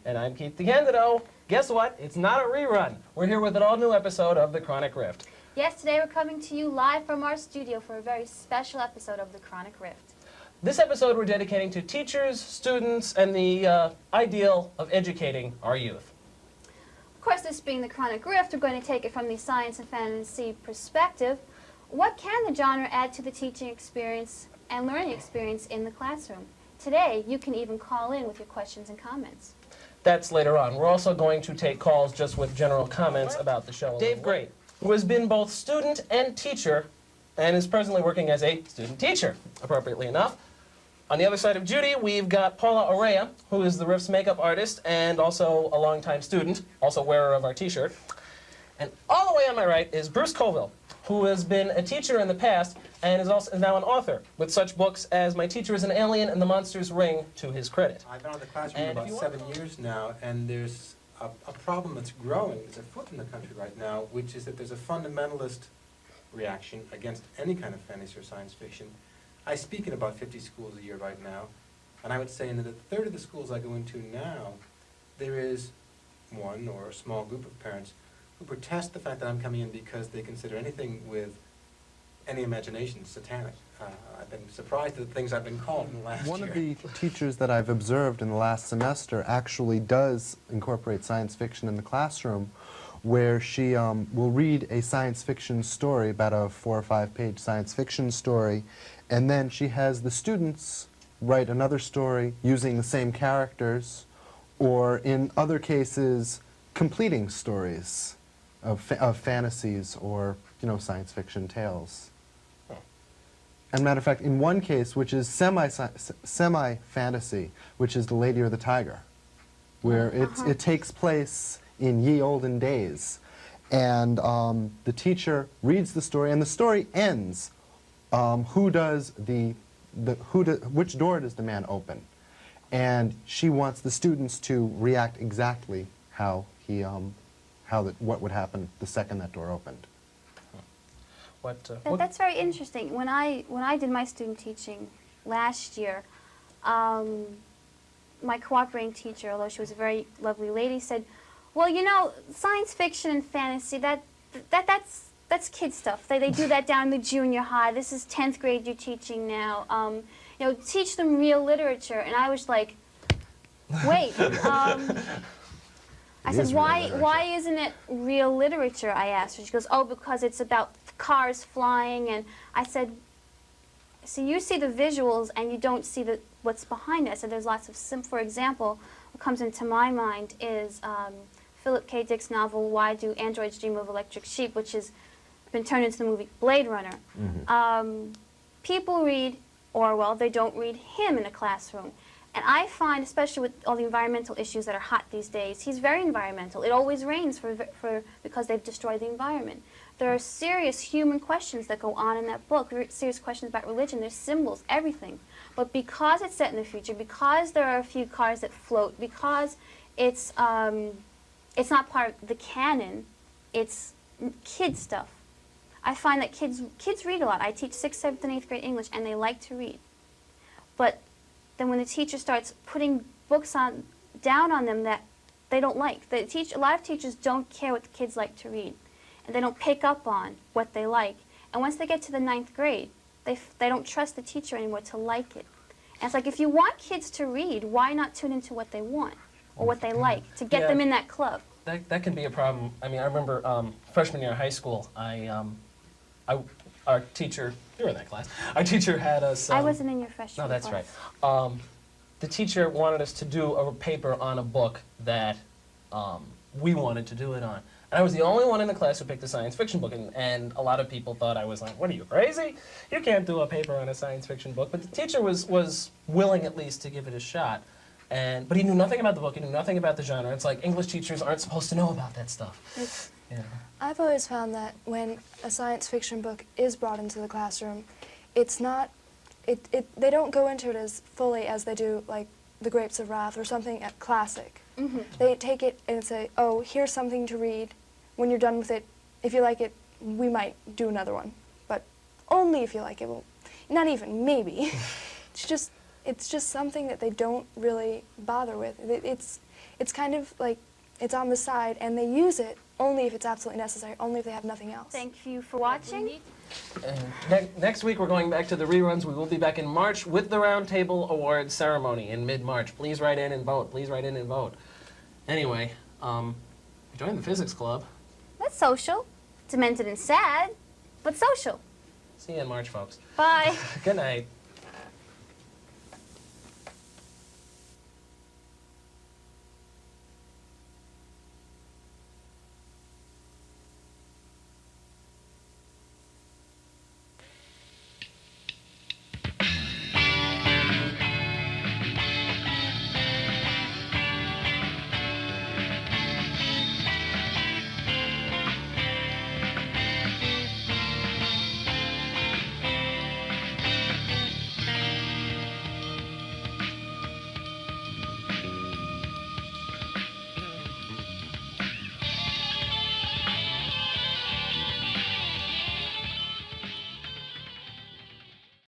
And I'm Keith DeCandido. Guess what? It's not a rerun. We're here with an all-new episode of The Chronic Rift. Yes, today we're coming to you live from our studio for a very special episode of The Chronic Rift. This episode we're dedicating to teachers, students, and the ideal of educating our youth. Of course, this being The Chronic Rift, we're going to take it from the science and fantasy perspective. What can the genre add to the teaching experience and learning experience in the classroom? Today, you can even call in with your questions and comments. That's later on. We're also going to take calls just with general comments about the show. Dave Great, who has been both student and teacher, and is presently working as a student teacher, appropriately enough. On the other side of Judy, we've got Paula Araya, who is the Rift's makeup artist and also a longtime student, also wearer of our t-shirt. And all the way on my right is Bruce Colville, who has been a teacher in the past and is also now an author with such books as My Teacher is an Alien and The Monster's Ring to his credit. I've been out of the classroom about 7 years now, and there's a problem that's growing. There's a foot in the country right now, which is that there's a fundamentalist reaction against any kind of fantasy or science fiction. I speak in about 50 schools a year right now, and I would say in a third of the schools I go into now, there is one or a small group of parents who protest the fact that I'm coming in because they consider anything with any imagination satanic. I've been surprised at the things I've been called in the last year. One of the teachers that I've observed in the last semester actually does incorporate science fiction in the classroom, where she will read a science fiction story, about a 4 or 5 page science fiction story, and then she has the students write another story using the same characters, or in other cases, completing stories of fantasies or, science fiction tales. And matter of fact, in one case, which is semi-fantasy, which is The Lady or the Tiger, where it takes place in ye olden days, and the teacher reads the story, and the story ends. Which door does the man open? And she wants the students to react exactly how he, what would happen the second that door opened. That's very interesting. When I did my student teaching last year, my cooperating teacher, although she was a very lovely lady, said, well, science fiction and fantasy, that's kid stuff. They do that down in the junior high. This is 10th grade you're teaching now. Teach them real literature. And I was like, wait. I said, why isn't it real literature, I asked her. She goes, oh, because it's about cars flying. And I said, so you see the visuals and you don't see what's behind it. So there's lots of, for example, what comes into my mind is Philip K. Dick's novel, Why Do Androids Dream of Electric Sheep, which has been turned into the movie Blade Runner. Mm-hmm. People read Orwell, they don't read him in a classroom. And I find, especially with all the environmental issues that are hot these days, he's very environmental. It always rains because they've destroyed the environment. There are serious human questions that go on in that book, serious questions about religion, there's symbols, everything. But because it's set in the future, because there are a few cars that float, because it's not part of the canon, it's kid stuff. I find that kids read a lot. I teach 6th, 7th, and 8th grade English, and they like to read. But then when the teacher starts putting books down on them that they don't like, a lot of teachers don't care what the kids like to read, and they don't pick up on what they like. And once they get to the 9th grade, they don't trust the teacher anymore to like it. And it's like, if you want kids to read, why not tune into what they want or what they like to get them in that club? That can be a problem. I mean, I remember freshman year of high school, our teacher, you were in that class, our teacher had us... I wasn't in your freshman No, that's class. right. The teacher wanted us to do a paper on a book that we wanted to do it on. And I was the only one in the class who picked a science fiction book, and a lot of people thought I was like, what are you, crazy? You can't do a paper on a science fiction book. But the teacher was willing at least to give it a shot. But he knew nothing about the book, he knew nothing about the genre. It's like English teachers aren't supposed to know about that stuff. I've always found that when a science fiction book is brought into the classroom, it's not, they don't go into it as fully as they do, like, The Grapes of Wrath or something classic. Mm-hmm. They take it and say, oh, here's something to read. When you're done with it, if you like it, we might do another one. But only if you like it. Well, not even, maybe. It's just something that they don't really bother with. it's kind of like it's on the side, and they use it only if it's absolutely necessary, only if they have nothing else. Thank you for watching. And next week, we're going back to the reruns. We will be back in March with the Roundtable Awards ceremony in mid-March. Please write in and vote. Please write in and vote. Anyway, join the physics club. That's social. Demented and sad, but social. See you in March, folks. Bye. Good night.